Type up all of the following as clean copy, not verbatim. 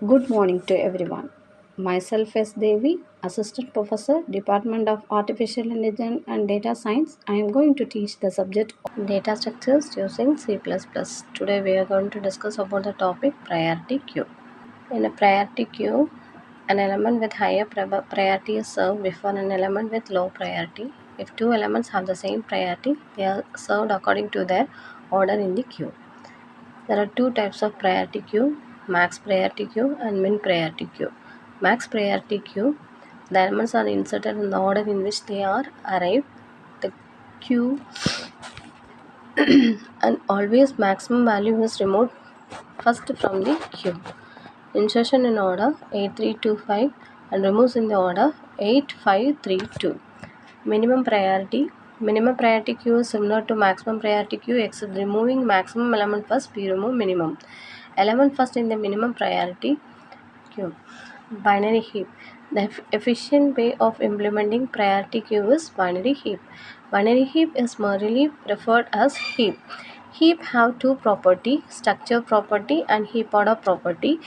Good morning to everyone. Myself is Devi, Assistant Professor, Department of Artificial Intelligence and Data Science. I am going to teach the subject of data structures using C++. Today we are going to discuss about the topic priority queue. In a priority queue, an element with higher priority is served before an element with low priority. If two elements have the same priority, they are served according to their order in the queue. There are two types of priority queue, max priority queue and min priority queue. Max priority queue, the elements are inserted in the order in which they are arrived. The queue and always maximum value is removed first from the queue. Insertion in order 8325 and removes in the order 8532. Minimum priority. Minimum priority queue is similar to maximum priority queue except removing maximum element first, we remove minimum. Element first in the minimum priority queue. Binary heap. The efficient way of implementing priority queue is binary heap. Binary heap is merely referred as heap. Heap have two property, structure property and heap order property.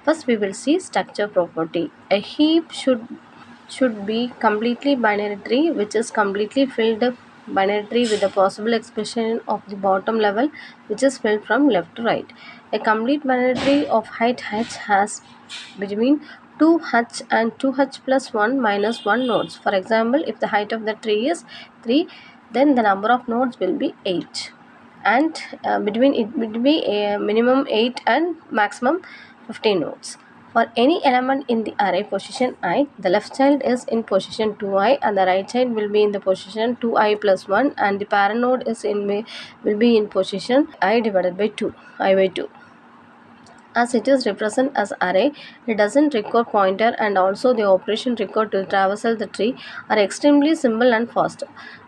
First we will see structure property. A heap should be completely binary tree which is completely filled binary tree with the possible expression of the bottom level which is filled from left to right. A complete binary tree of height h has between 2h and 2h plus 1 minus 1 nodes. For example, if the height of the tree is 3, then the number of nodes will be 8 and between it will be a minimum 8 and maximum 15 nodes. For any element in the array position I, the left child is in position 2i and the right child will be in the position 2i plus 1 and the parent node will be in position I divided by 2, I by 2. As it is represented as array, it doesn't require pointer and also the operation required to traversal the tree are extremely simple and fast.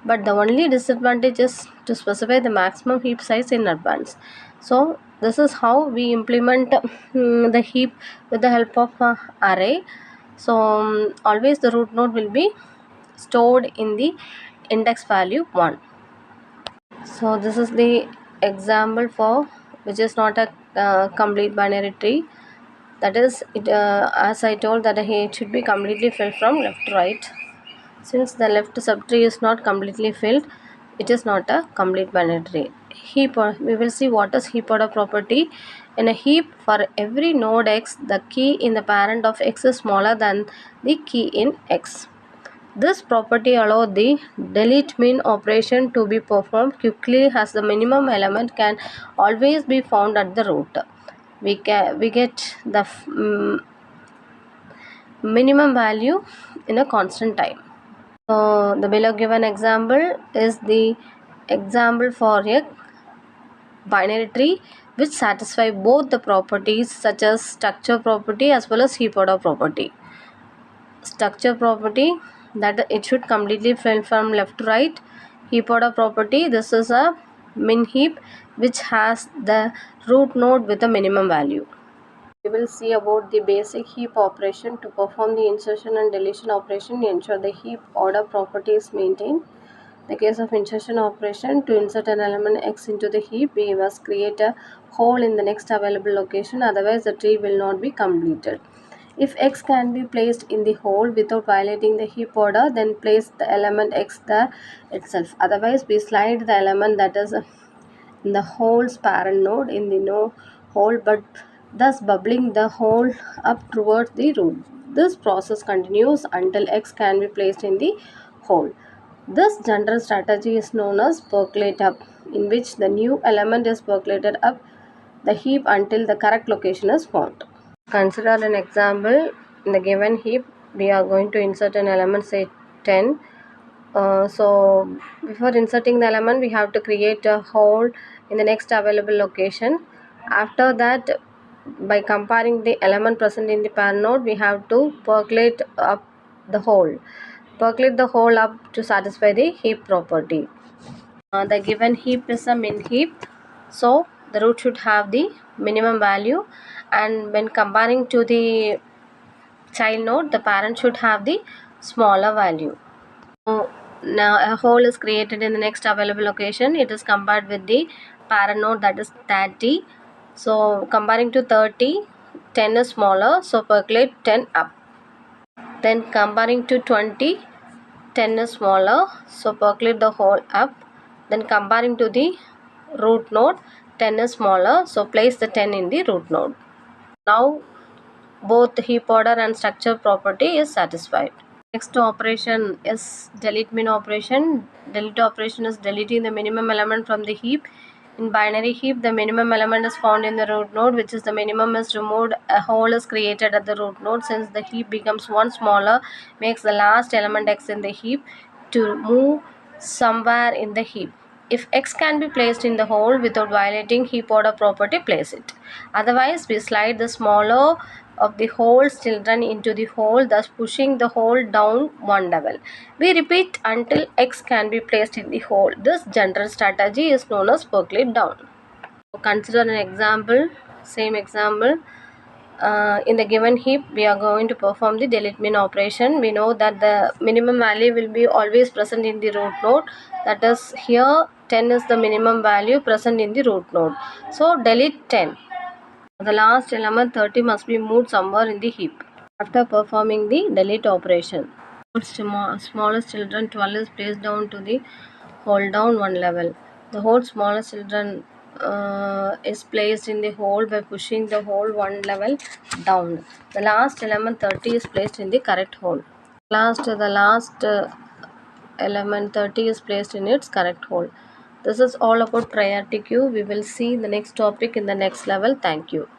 But the only disadvantage is to specify the maximum heap size in advance. So this is how we implement the heap with the help of array. So always the root node will be stored in the index value 1. So this is the example for which is not a complete binary tree. That is, it as I told that it should be completely filled from left to right. Since the left subtree is not completely filled, it is not a complete binary tree. Heap, we will see what is heap order property. In a heap, for every node x, the key in the parent of x is smaller than the key in x. This property allows the delete min operation to be performed quickly as the minimum element can always be found at the root. We get the minimum value in a constant time. So the below given example is the example for a binary tree which satisfy both the properties such as structure property as well as heap order property. Structure property, that it should completely fill from left to right. Heap order property, this is a min heap which has the root node with a minimum value. We will see about the basic heap operation. To perform the insertion and deletion operation, ensure the heap order property is maintained. In the case of insertion operation, to insert an element x into the heap, we must create a hole in the next available location, otherwise the tree will not be completed. If x can be placed in the hole without violating the heap order, then place the element x there itself. Otherwise, we slide the element that is in the hole's parent node in the no hole, but thus bubbling the hole up towards the root. This process continues until x can be placed in the hole. This general strategy is known as percolate up, in which the new element is percolated up the heap until the correct location is found. Consider an example. In the given heap, we are going to insert an element, say 10. So before inserting the element, we have to create a hole in the next available location. After that, by comparing the element present in the parent node, we have to percolate up the hole. Percolate the hole up to satisfy the heap property. The given heap is a min heap, so the root should have the minimum value, and when comparing to the child node, the parent should have the smaller value. So now a hole is created in the next available location. It is compared with the parent node, that is 30. So comparing to 30, 10 is smaller, so percolate 10 up. Then comparing to 20, 10 is smaller, so percolate the whole up. Then comparing to the root node, 10 is smaller, so place the 10 in the root node. Now both heap order and structure property is satisfied. Next operation is delete min operation. Delete operation is deleting the minimum element from the heap. In binary heap, the minimum element is found in the root node, which is the minimum is removed. A hole is created at the root node. Since the heap becomes one smaller, makes the last element x in the heap to move somewhere in the heap. If x can be placed in the hole without violating heap order property, place it. Otherwise, we slide the smaller of the hole's children into the hole, thus pushing the hole down one level. We repeat until x can be placed in the hole. This general strategy is known as percolate down. Consider an example, same example. In the given heap, we are going to perform the delete min operation. We know that the minimum value will be always present in the root node. That is, here 10 is the minimum value present in the root node. So delete 10. The last element 30 must be moved somewhere in the heap. After performing the delete operation, smallest children 12 is placed down to the hole down one level. The whole smallest children is placed in the hole by pushing the hole one level down. The last element 30 is placed in the correct hole. The last element 30 is placed in its correct hole. This is all about priority queue. We will see the next topic in the next level. Thank you.